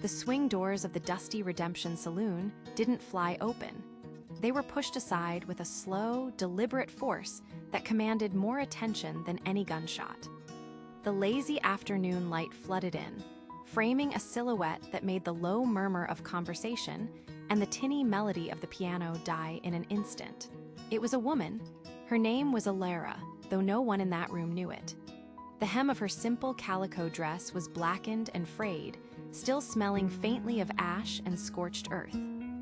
The swing doors of the dusty Redemption Saloon didn't fly open. They were pushed aside with a slow, deliberate force that commanded more attention than any gunshot. The lazy afternoon light flooded in, framing a silhouette that made the low murmur of conversation and the tinny melody of the piano die in an instant. It was a woman. Her name was Alara, though no one in that room knew it. The hem of her simple calico dress was blackened and frayed, still smelling faintly of ash and scorched earth.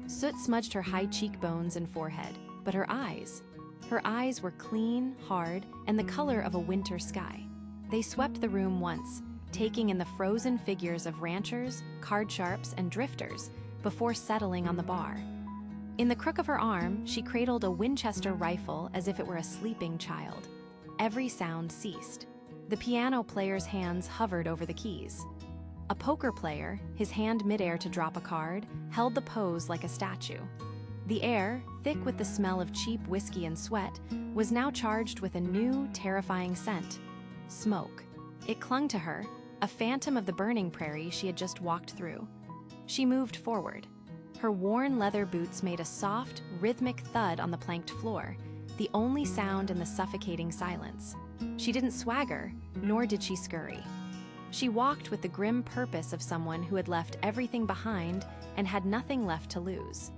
Soot smudged her high cheekbones and forehead, but her eyes were clean, hard, and the color of a winter sky. They swept the room once, taking in the frozen figures of ranchers, card sharps, and drifters before settling on the bar. In the crook of her arm, she cradled a Winchester rifle as if it were a sleeping child. Every sound ceased. The piano player's hands hovered over the keys. A poker player, his hand midair to drop a card, held the pose like a statue. The air, thick with the smell of cheap whiskey and sweat, was now charged with a new, terrifying scent: smoke. It clung to her, a phantom of the burning prairie she had just walked through. She moved forward. Her worn leather boots made a soft, rhythmic thud on the planked floor, the only sound in the suffocating silence. She didn't swagger, nor did she scurry. She walked with the grim purpose of someone who had left everything behind and had nothing left to lose.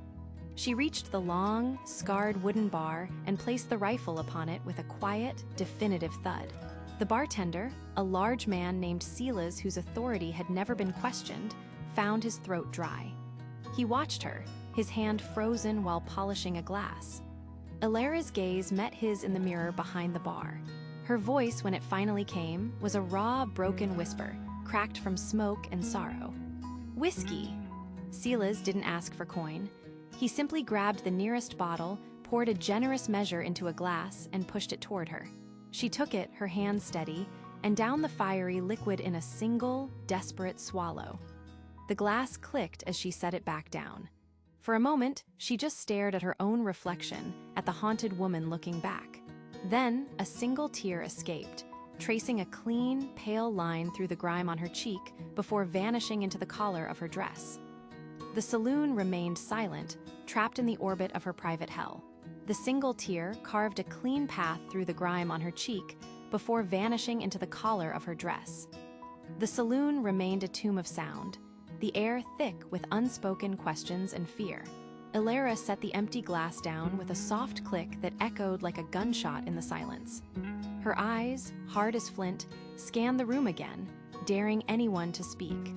She reached the long, scarred wooden bar and placed the rifle upon it with a quiet, definitive thud. The bartender, a large man named Silas whose authority had never been questioned, found his throat dry. He watched her, his hand frozen while polishing a glass. Alara's gaze met his in the mirror behind the bar. Her voice, when it finally came, was a raw, broken whisper, cracked from smoke and sorrow. "Whiskey." Silas didn't ask for coin. He simply grabbed the nearest bottle, poured a generous measure into a glass, and pushed it toward her. She took it, her hand steady, and downed the fiery liquid in a single, desperate swallow. The glass clicked as she set it back down. For a moment, she just stared at her own reflection, at the haunted woman looking back. Then, a single tear escaped, tracing a clean, pale line through the grime on her cheek before vanishing into the collar of her dress. The saloon remained silent, trapped in the orbit of her private hell. The single tear carved a clean path through the grime on her cheek before vanishing into the collar of her dress. The saloon remained a tomb of sound, the air thick with unspoken questions and fear. Alara set the empty glass down with a soft click that echoed like a gunshot in the silence. Her eyes, hard as flint, scanned the room again, daring anyone to speak.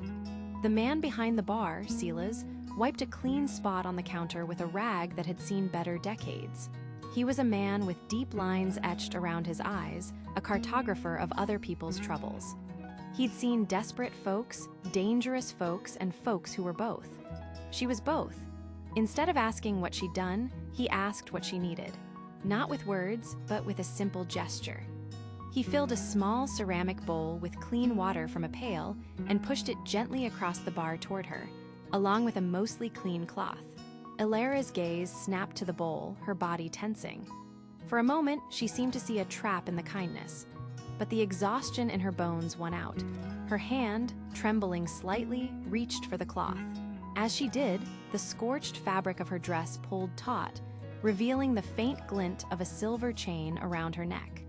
The man behind the bar, Silas, wiped a clean spot on the counter with a rag that had seen better decades. He was a man with deep lines etched around his eyes, a cartographer of other people's troubles. He'd seen desperate folks, dangerous folks, and folks who were both. She was both. Instead of asking what she'd done, he asked what she needed. Not with words, but with a simple gesture. He filled a small ceramic bowl with clean water from a pail and pushed it gently across the bar toward her, along with a mostly clean cloth. Alara's gaze snapped to the bowl, her body tensing. For a moment, she seemed to see a trap in the kindness, but the exhaustion in her bones won out. Her hand, trembling slightly, reached for the cloth. As she did, the scorched fabric of her dress pulled taut, revealing the faint glint of a silver chain around her neck.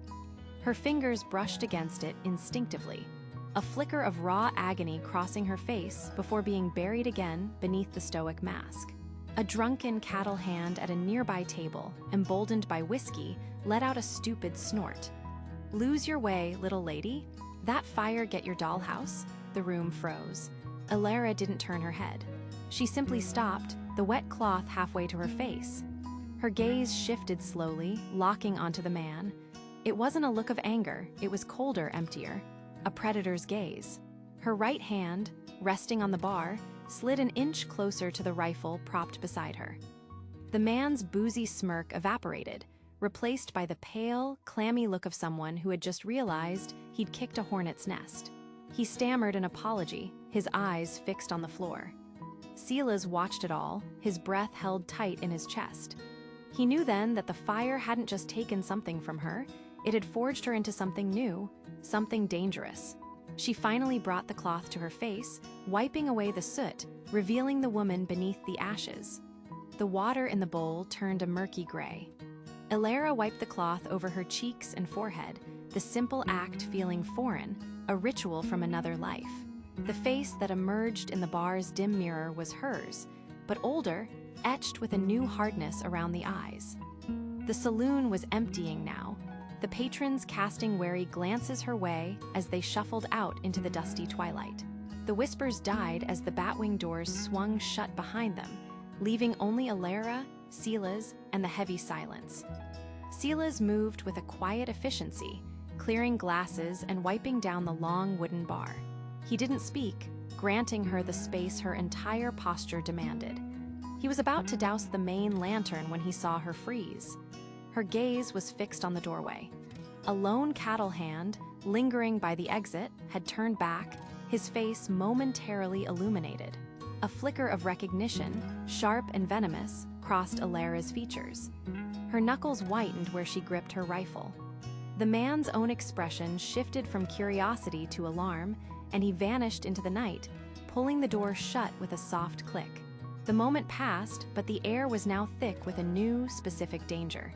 Her fingers brushed against it instinctively, a flicker of raw agony crossing her face before being buried again beneath the stoic mask. A drunken cattle hand at a nearby table, emboldened by whiskey, let out a stupid snort. "Lose your way, little lady? That fire get your dollhouse?" The room froze. Alara didn't turn her head. She simply stopped, the wet cloth halfway to her face. Her gaze shifted slowly, locking onto the man. It wasn't a look of anger, it was colder, emptier. A predator's gaze. Her right hand, resting on the bar, slid an inch closer to the rifle propped beside her. The man's boozy smirk evaporated, replaced by the pale, clammy look of someone who had just realized he'd kicked a hornet's nest. He stammered an apology, his eyes fixed on the floor. Silas watched it all, his breath held tight in his chest. He knew then that the fire hadn't just taken something from her, it had forged her into something new, something dangerous. She finally brought the cloth to her face, wiping away the soot, revealing the woman beneath the ashes. The water in the bowl turned a murky gray. Elara wiped the cloth over her cheeks and forehead, the simple act feeling foreign, a ritual from another life. The face that emerged in the bar's dim mirror was hers, but older, etched with a new hardness around the eyes. The saloon was emptying now, the patrons casting wary glances her way as they shuffled out into the dusty twilight. The whispers died as the batwing doors swung shut behind them, leaving only Elara, Silas, and the heavy silence. Silas moved with a quiet efficiency, clearing glasses and wiping down the long wooden bar. He didn't speak, granting her the space her entire posture demanded. He was about to douse the main lantern when he saw her freeze. Her gaze was fixed on the doorway. A lone cattle hand, lingering by the exit, had turned back, his face momentarily illuminated. A flicker of recognition, sharp and venomous, crossed Elara's features. Her knuckles whitened where she gripped her rifle. The man's own expression shifted from curiosity to alarm, and he vanished into the night, pulling the door shut with a soft click. The moment passed, but the air was now thick with a new, specific danger.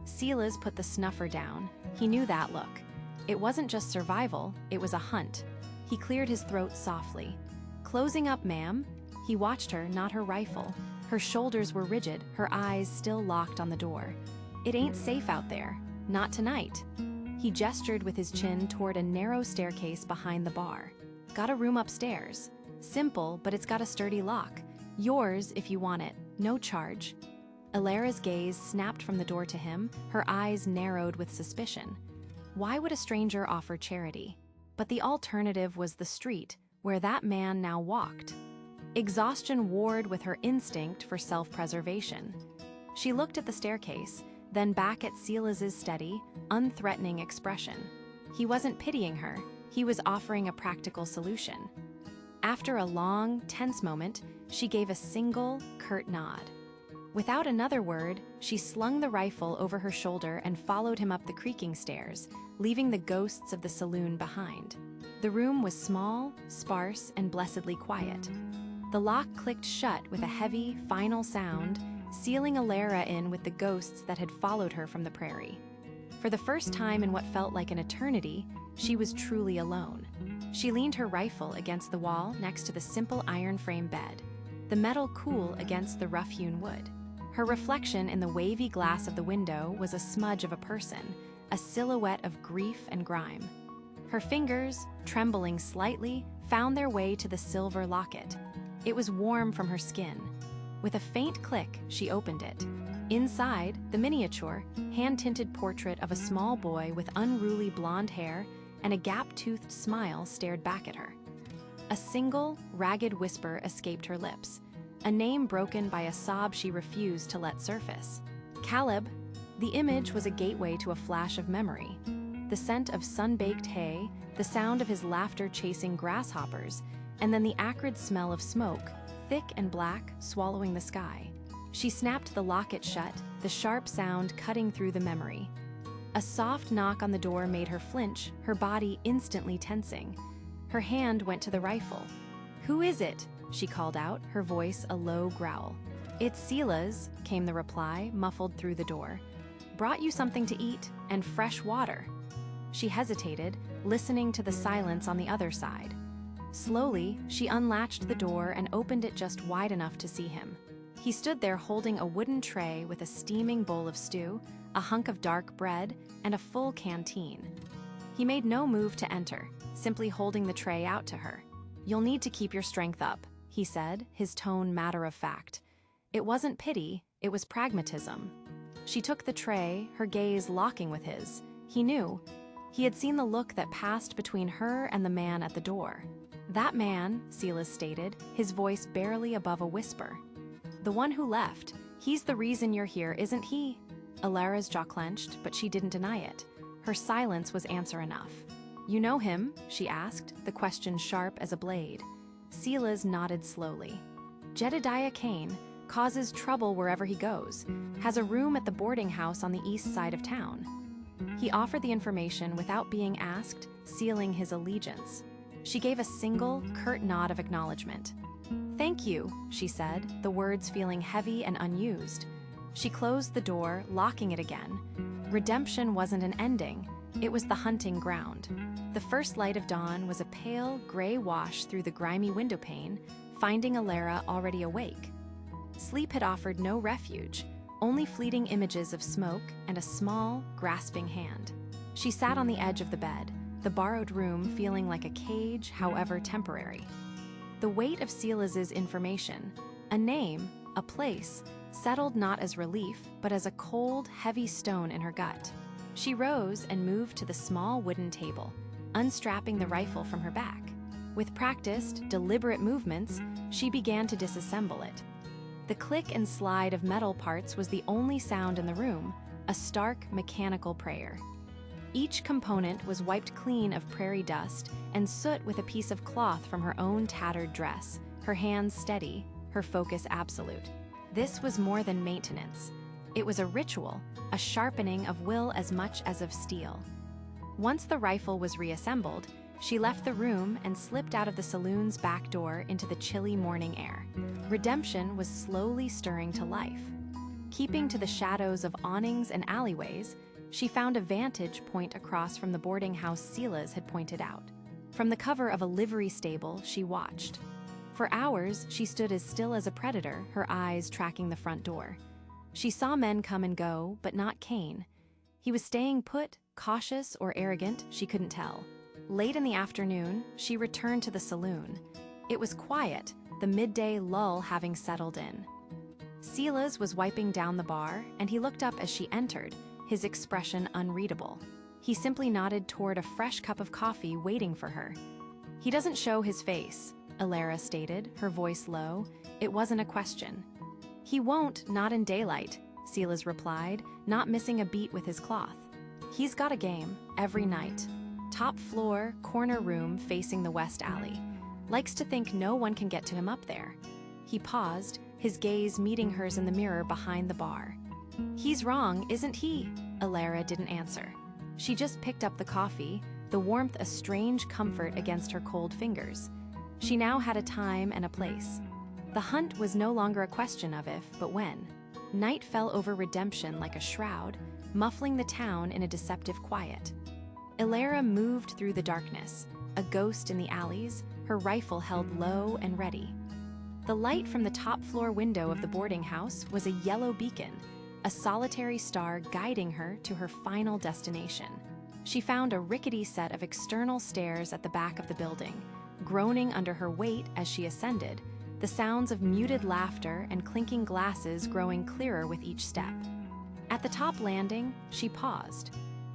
Silas put the snuffer down. He knew that look. It wasn't just survival, it was a hunt. He cleared his throat softly. "Closing up, ma'am." He watched her, not her rifle. Her shoulders were rigid, her eyes still locked on the door. "It ain't safe out there. Not tonight." He gestured with his chin toward a narrow staircase behind the bar. "Got a room upstairs. Simple, but it's got a sturdy lock. Yours if you want it. No charge." Elara's gaze snapped from the door to him, her eyes narrowed with suspicion. Why would a stranger offer charity? But the alternative was the street, where that man now walked. Exhaustion warred with her instinct for self-preservation. She looked at the staircase, then back at Silas's steady, unthreatening expression. He wasn't pitying her, he was offering a practical solution. After a long, tense moment, she gave a single, curt nod. Without another word, she slung the rifle over her shoulder and followed him up the creaking stairs, leaving the ghosts of the saloon behind. The room was small, sparse, and blessedly quiet. The lock clicked shut with a heavy, final sound, sealing Elara in with the ghosts that had followed her from the prairie. For the first time in what felt like an eternity, she was truly alone. She leaned her rifle against the wall next to the simple iron frame bed, the metal cool against the rough-hewn wood. Her reflection in the wavy glass of the window was a smudge of a person, a silhouette of grief and grime. Her fingers, trembling slightly, found their way to the silver locket. It was warm from her skin. With a faint click, she opened it. Inside, the miniature, hand-tinted portrait of a small boy with unruly blonde hair and a gap-toothed smile stared back at her. A single, ragged whisper escaped her lips, a name broken by a sob she refused to let surface. Caleb. The image was a gateway to a flash of memory. The scent of sun-baked hay, the sound of his laughter chasing grasshoppers, and then the acrid smell of smoke, thick and black, swallowing the sky. She snapped the locket shut, the sharp sound cutting through the memory. A soft knock on the door made her flinch, her body instantly tensing. Her hand went to the rifle. "Who is it?" she called out, her voice a low growl. "It's Silas," came the reply, muffled through the door. "Brought you something to eat and fresh water." She hesitated, listening to the silence on the other side. Slowly, she unlatched the door and opened it just wide enough to see him. He stood there holding a wooden tray with a steaming bowl of stew, a hunk of dark bread, and a full canteen. He made no move to enter, simply holding the tray out to her. "You'll need to keep your strength up," he said, his tone matter-of-fact. It wasn't pity, it was pragmatism. She took the tray, her gaze locking with his. He knew. He had seen the look that passed between her and the man at the door. "That man," Silas stated, his voice barely above a whisper. "The one who left. He's the reason you're here, isn't he?" Elara's jaw clenched, but she didn't deny it. Her silence was answer enough. "You know him?" she asked, the question sharp as a blade. Silas nodded slowly. "Jedediah Kane, causes trouble wherever he goes, has a room at the boarding house on the east side of town." He offered the information without being asked, sealing his allegiance. She gave a single, curt nod of acknowledgement. "Thank you," she said, the words feeling heavy and unused. She closed the door, locking it again. Redemption wasn't an ending, it was the hunting ground. The first light of dawn was a pale, gray wash through the grimy windowpane, finding Alara already awake. Sleep had offered no refuge, only fleeting images of smoke and a small, grasping hand. She sat on the edge of the bed, the borrowed room feeling like a cage, however temporary. The weight of Silas's information, a name, a place, settled not as relief, but as a cold, heavy stone in her gut. She rose and moved to the small wooden table, unstrapping the rifle from her back. With practiced, deliberate movements, she began to disassemble it. The click and slide of metal parts was the only sound in the room, a stark, mechanical prayer. Each component was wiped clean of prairie dust and soot with a piece of cloth from her own tattered dress, her hands steady, her focus absolute. This was more than maintenance. It was a ritual, a sharpening of will as much as of steel. Once the rifle was reassembled, she left the room and slipped out of the saloon's back door into the chilly morning air. Redemption was slowly stirring to life. Keeping to the shadows of awnings and alleyways, she found a vantage point across from the boarding house Silas had pointed out. From the cover of a livery stable, she watched. For hours, she stood as still as a predator, her eyes tracking the front door. She saw men come and go, but not Kane. He was staying put, cautious or arrogant, she couldn't tell. Late in the afternoon, she returned to the saloon. It was quiet, the midday lull having settled in. Silas was wiping down the bar, and he looked up as she entered, his expression unreadable. He simply nodded toward a fresh cup of coffee waiting for her. "He doesn't show his face," Alara stated, her voice low. It wasn't a question. "He won't, not in daylight," Silas replied, not missing a beat with his cloth. "He's got a game, every night. Top floor, corner room facing the west alley. Likes to think no one can get to him up there." He paused, his gaze meeting hers in the mirror behind the bar. "He's wrong, isn't he?" Alara didn't answer. She just picked up the coffee, the warmth a strange comfort against her cold fingers. She now had a time and a place. The hunt was no longer a question of if, but when. Night fell over Redemption like a shroud, muffling the town in a deceptive quiet. Alara moved through the darkness, a ghost in the alleys, her rifle held low and ready. The light from the top floor window of the boarding house was a yellow beacon, a solitary star guiding her to her final destination. She found a rickety set of external stairs at the back of the building, groaning under her weight as she ascended, the sounds of muted laughter and clinking glasses growing clearer with each step. At the top landing, she paused.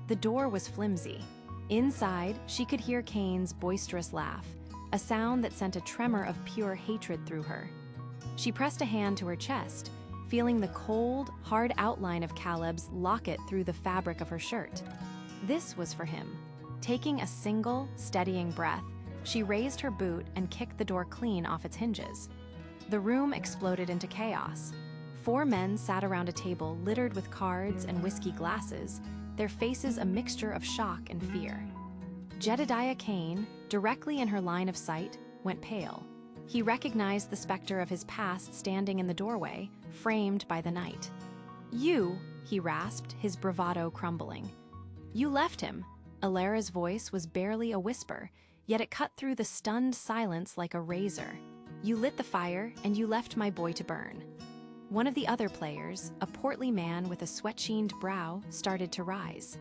The door was flimsy. Inside, she could hear Kane's boisterous laugh, a sound that sent a tremor of pure hatred through her. She pressed a hand to her chest, feeling the cold, hard outline of Caleb's locket through the fabric of her shirt. This was for him. Taking a single, steadying breath, she raised her boot and kicked the door clean off its hinges. The room exploded into chaos. 4 men sat around a table littered with cards and whiskey glasses, their faces a mixture of shock and fear. Jedediah Kane, directly in her line of sight, went pale. He recognized the specter of his past standing in the doorway, framed by the night. "You," he rasped, his bravado crumbling. "You left him." Alara's voice was barely a whisper, yet it cut through the stunned silence like a razor. "You lit the fire, and you left my boy to burn." One of the other players, a portly man with a sweat-sheened brow, started to rise.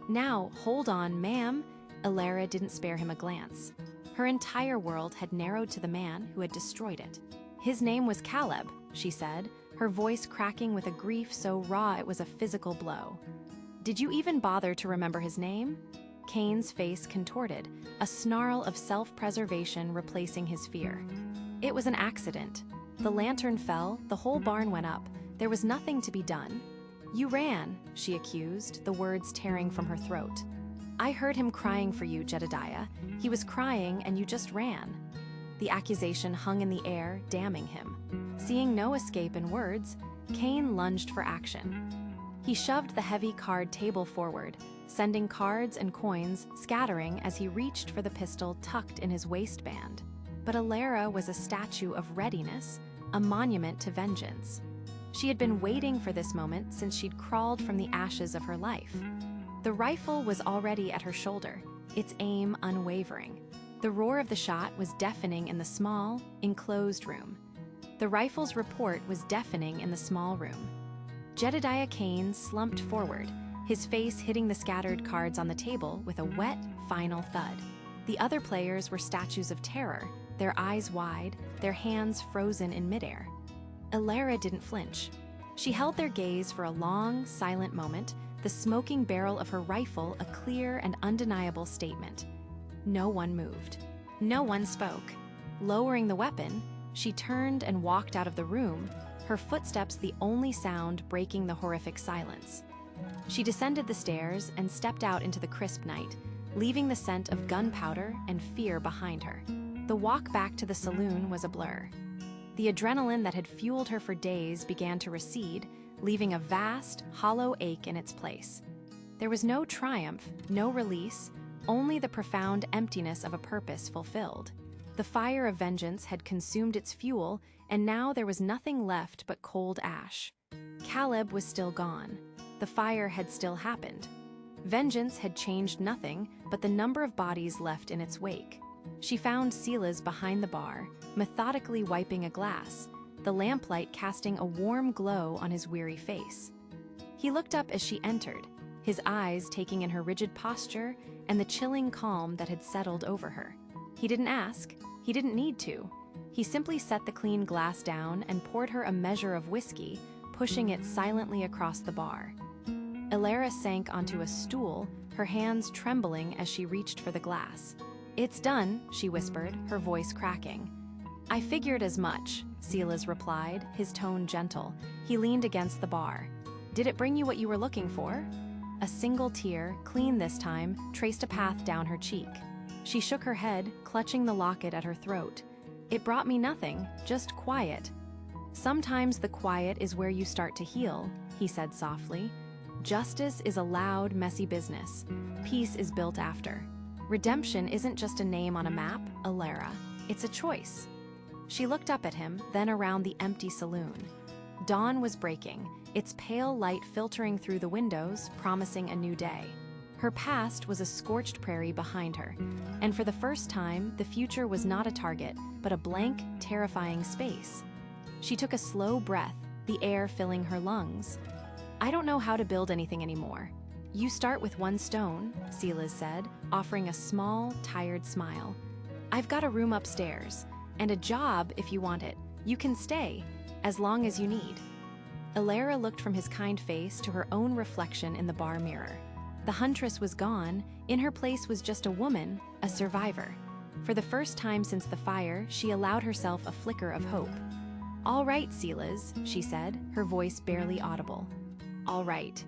"Now, hold on, ma'am." Alara didn't spare him a glance. Her entire world had narrowed to the man who had destroyed it. "His name was Caleb," she said, her voice cracking with a grief so raw it was a physical blow. "Did you even bother to remember his name?" Kane's face contorted, a snarl of self-preservation replacing his fear. "It was an accident. The lantern fell, the whole barn went up. There was nothing to be done." "You ran," she accused, the words tearing from her throat. "I heard him crying for you, Jedediah. He was crying and you just ran." The accusation hung in the air, damning him. Seeing no escape in words, Kane lunged for action. He shoved the heavy card table forward, sending cards and coins scattering as he reached for the pistol tucked in his waistband. But Alara was a statue of readiness, a monument to vengeance. She had been waiting for this moment since she'd crawled from the ashes of her life. The rifle was already at her shoulder, its aim unwavering. The roar of the shot was deafening in the small, enclosed room. The rifle's report was deafening in the small room. Jedediah Kane slumped forward, his face hitting the scattered cards on the table with a wet, final thud. The other players were statues of terror, their eyes wide, their hands frozen in midair. Alara didn't flinch. She held their gaze for a long, silent moment, the smoking barrel of her rifle a clear and undeniable statement. No one moved. No one spoke. Lowering the weapon, she turned and walked out of the room, her footsteps the only sound breaking the horrific silence. She descended the stairs and stepped out into the crisp night, leaving the scent of gunpowder and fear behind her. The walk back to the saloon was a blur. The adrenaline that had fueled her for days began to recede, leaving a vast, hollow ache in its place. There was no triumph, no release, only the profound emptiness of a purpose fulfilled. The fire of vengeance had consumed its fuel, and now there was nothing left but cold ash. Caleb was still gone. The fire had still happened. Vengeance had changed nothing but the number of bodies left in its wake. She found Silas behind the bar, methodically wiping a glass, the lamplight casting a warm glow on his weary face. He looked up as she entered, his eyes taking in her rigid posture and the chilling calm that had settled over her. He didn't ask, he didn't need to. He simply set the clean glass down and poured her a measure of whiskey, pushing it silently across the bar. Alara sank onto a stool, her hands trembling as she reached for the glass. "It's done," she whispered, her voice cracking. "I figured as much," Silas replied, his tone gentle. He leaned against the bar. "Did it bring you what you were looking for?" A single tear, clean this time, traced a path down her cheek. She shook her head, clutching the locket at her throat. "It brought me nothing, just quiet." "Sometimes the quiet is where you start to heal," he said softly. "Justice is a loud, messy business. Peace is built after. Redemption isn't just a name on a map, Alara. It's a choice." She looked up at him, then around the empty saloon. Dawn was breaking, its pale light filtering through the windows, promising a new day. Her past was a scorched prairie behind her, and for the first time, the future was not a target, but a blank, terrifying space. She took a slow breath, the air filling her lungs. "I don't know how to build anything anymore. You start with one stone," Silas said, offering a small, tired smile. "I've got a room upstairs, and a job if you want it. You can stay, as long as you need." Alara looked from his kind face to her own reflection in the bar mirror. The huntress was gone, in her place was just a woman, a survivor. For the first time since the fire, she allowed herself a flicker of hope. "All right, Silas," she said, her voice barely audible. "All right."